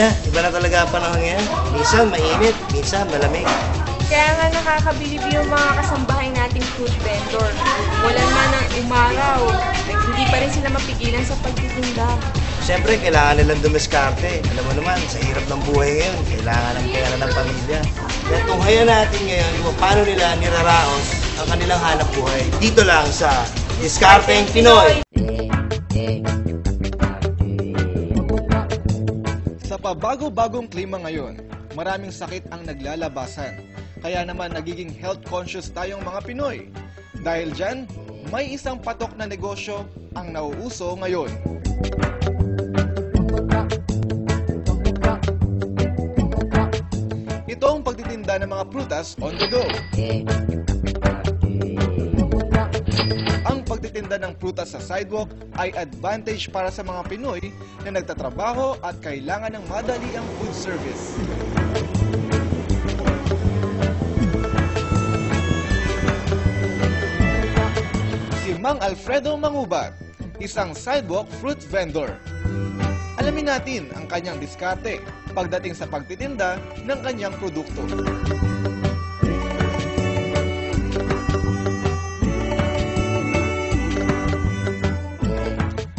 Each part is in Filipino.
na, iba na talaga ang panahon ngayon. Minsan mainit, minsan malamig. Kaya nga nakakabilib yung mga kasambahay nating food vendor. Wala na ng umaraw, hindi pa rin sila mapigilan sa pagtitinda. Siyempre, kailangan nilang dumiskarte. Alam mo naman, sa hirap ng buhay ngayon, kailangan ng pera ng pamilya. Kaya tunghayan natin ngayon kung paano nila niraraos ang kanilang hanap buhay. Dito lang sa Diskarteng Pinoy! Sa pabago-bagong klima ngayon, maraming sakit ang naglalabasan. Kaya naman nagiging health conscious tayong mga Pinoy. Dahil dyan, may isang patok na negosyo ang nauuso ngayon. Ito ang pagtitinda ng mga prutas on the go. Ang pagtitinda ng prutas sa sidewalk ay advantage para sa mga Pinoy na nagtatrabaho at kailangan ng madaliang food service. Si Mang Alfredo Mangubat, isang sidewalk fruit vendor. Alamin natin ang kanyang diskarte pagdating sa pagtitinda ng kanyang produkto.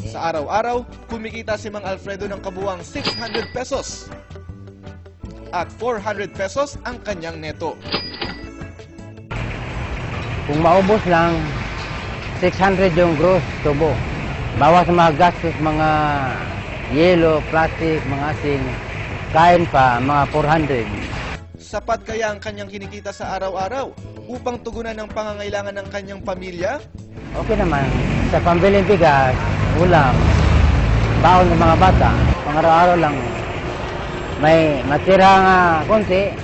Sa araw-araw, kumikita si Mang Alfredo ng kabuwang 600 pesos. At 400 pesos ang kanyang neto. Kung maubos lang, 600 yung gross tubo. Bawas sa mga gastos, mga yelo, plastic, mga asin, kain pa, mga 400. Sapat kaya ang kanyang kinikita sa araw-araw upang tugunan ng pangangailangan ng kanyang pamilya? Okay naman. Sa pambiling bigas, ulam, baon ng mga bata, pang araw-araw lang. May matira nga konti.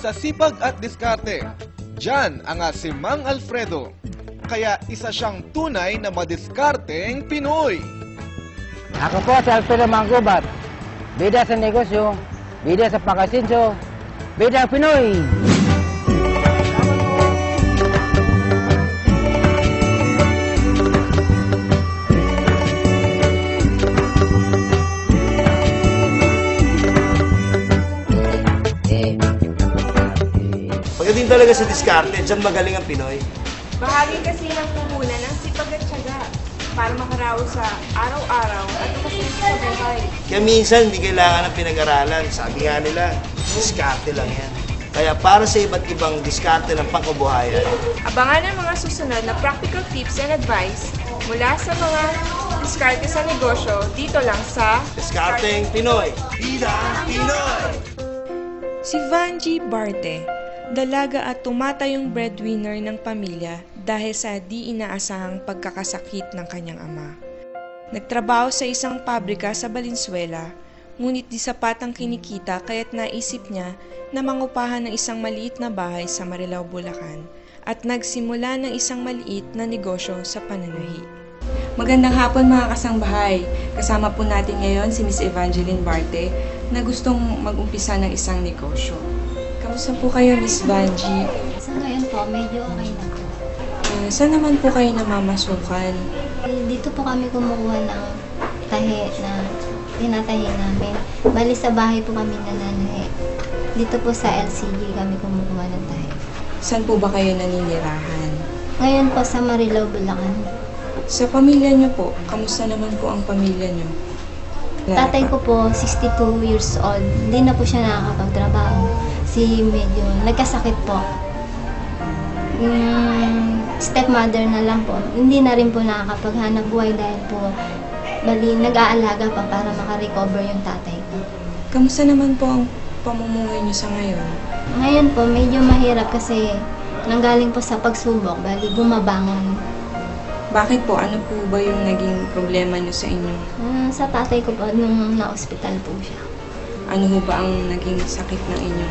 Sa sipag at diskarte, dyan ang si Mang Alfredo. Kaya isa siyang tunay na madiskarteng Pinoy. Ako po si Alfredo Mangubat. Bida sa negosyo, bida sa pagkasinso, bida Pinoy. Pagdating talaga sa diskarte, dyan magaling ang Pinoy. Bahagi kasi ng puhunan ng sipag at tiyaga para makaraos sa araw-araw at makasunod sa buhay. Kaya minsan, hindi kailangan ng pinag-aralan. Sabi nga nila, diskarte lang yan. Kaya para sa iba't ibang diskarte ng pangkabuhayan, Abangan ang mga susunod na practical tips and advice mula sa mga diskarte sa negosyo dito lang sa Diskarteng Pinoy! Bida Pinoy! Si Vanji Barte, dalaga at tumatayong breadwinner ng pamilya dahil sa di inaasahang pagkakasakit ng kanyang ama. Nagtrabaho sa isang pabrika sa Valenzuela, ngunit di sapat ang kinikita kaya't naisip niya na mangupahan ng isang maliit na bahay sa Marilao, Bulacan at nagsimula ng isang maliit na negosyo sa pananahi. Magandang hapon mga kasangbahay! Kasama po natin ngayon si Miss Evangeline Barte na gustong mag-umpisa ng isang negosyo. Kamusta po kayo, Miss Vanji? Sa ngayon po, medyo okay na po. Saan naman po kayo namamasukan? Dito po kami kumukuha ng tahi na tinatahi namin. Bali sa bahay po kami nananahi. Dito po sa LCG kami kumukuha ng tahi. Saan po ba kayo naninirahan? Ngayon po sa Marilao, Bulacan. Sa pamilya niyo po, kamusta naman po ang pamilya niyo? Tatay ko po, 62 years old. Hindi na po siya nakakapagtrabaho. Medyo nagkasakit po. Yung stepmother na lang po, hindi na rin po nakakapaghanap buhay dahil po nag-aalaga pa para makarecover yung tatay ko. Kamusta naman po ang pamumuhay niyo sa ngayon? Ngayon po, medyo mahirap kasi nanggaling po sa pagsubok, bali bumabangon. Bakit po? Ano po ba yung naging problema niyo sa inyo? Sa tatay ko po, nung na-hospital po siya. Ano ho ba ang naging sakit ng inyo?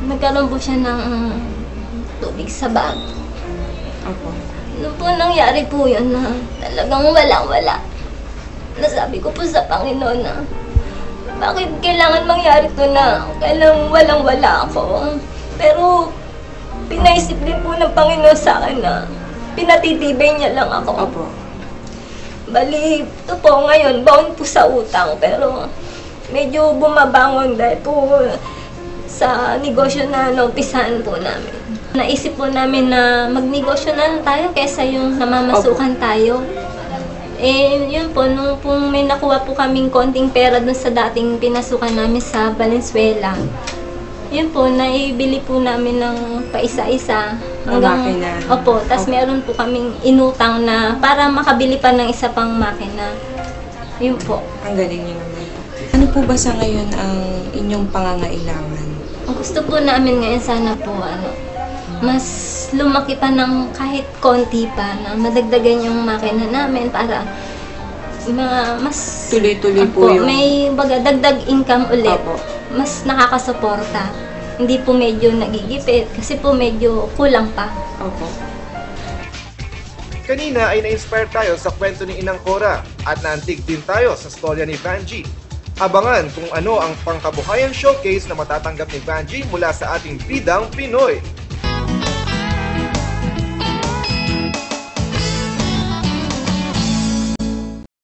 Nagkaroon po siya ng tubig sa bag. Opo. Ano po nangyari po yun na talagang walang-wala. Nasabi ko po sa Panginoon na bakit kailangan mangyari to na kailangan walang-wala ako. Pero pinaisip din po ng Panginoon sa akin na pinatitibay niya lang ako. Opo. Bali, ito po ngayon, bound po sa utang, pero medyo bumabangon dahil po sa negosyo na naumpisahan po namin. Naisip po namin na magnegosyo na lang tayo kaysa yung namamasukan tayo. Eh, yun po, nung pong may nakuha po kaming konting pera dun sa dating pinasukan namin sa Valenzuela, yun po, naibili po namin ng paisa-isa. Makina. Opo, tas meron po kaming inutang na para makabili pa ng isa pang makina. Yun po. Ang galing niyo naman. Ano po ba sa ngayon ang inyong pangangailangan? Ang gusto po namin ngayon sana po, mas lumaki pa ng kahit konti pa na madagdagan yung makina namin para mas Tuloy-tuloy po Opo, yung... may dagdag income ulit. Opo. Mas nakakasuporta. Hindi po medyo nagigipit kasi po medyo kulang pa. Opo. Kanina ay na-inspire tayo sa kwento ni Inang Cora at naantig din tayo sa storya ni Vanjie. Abangan kung ano ang pangkabuhayan showcase na matatanggap ni Vanjie mula sa ating bidang Pinoy.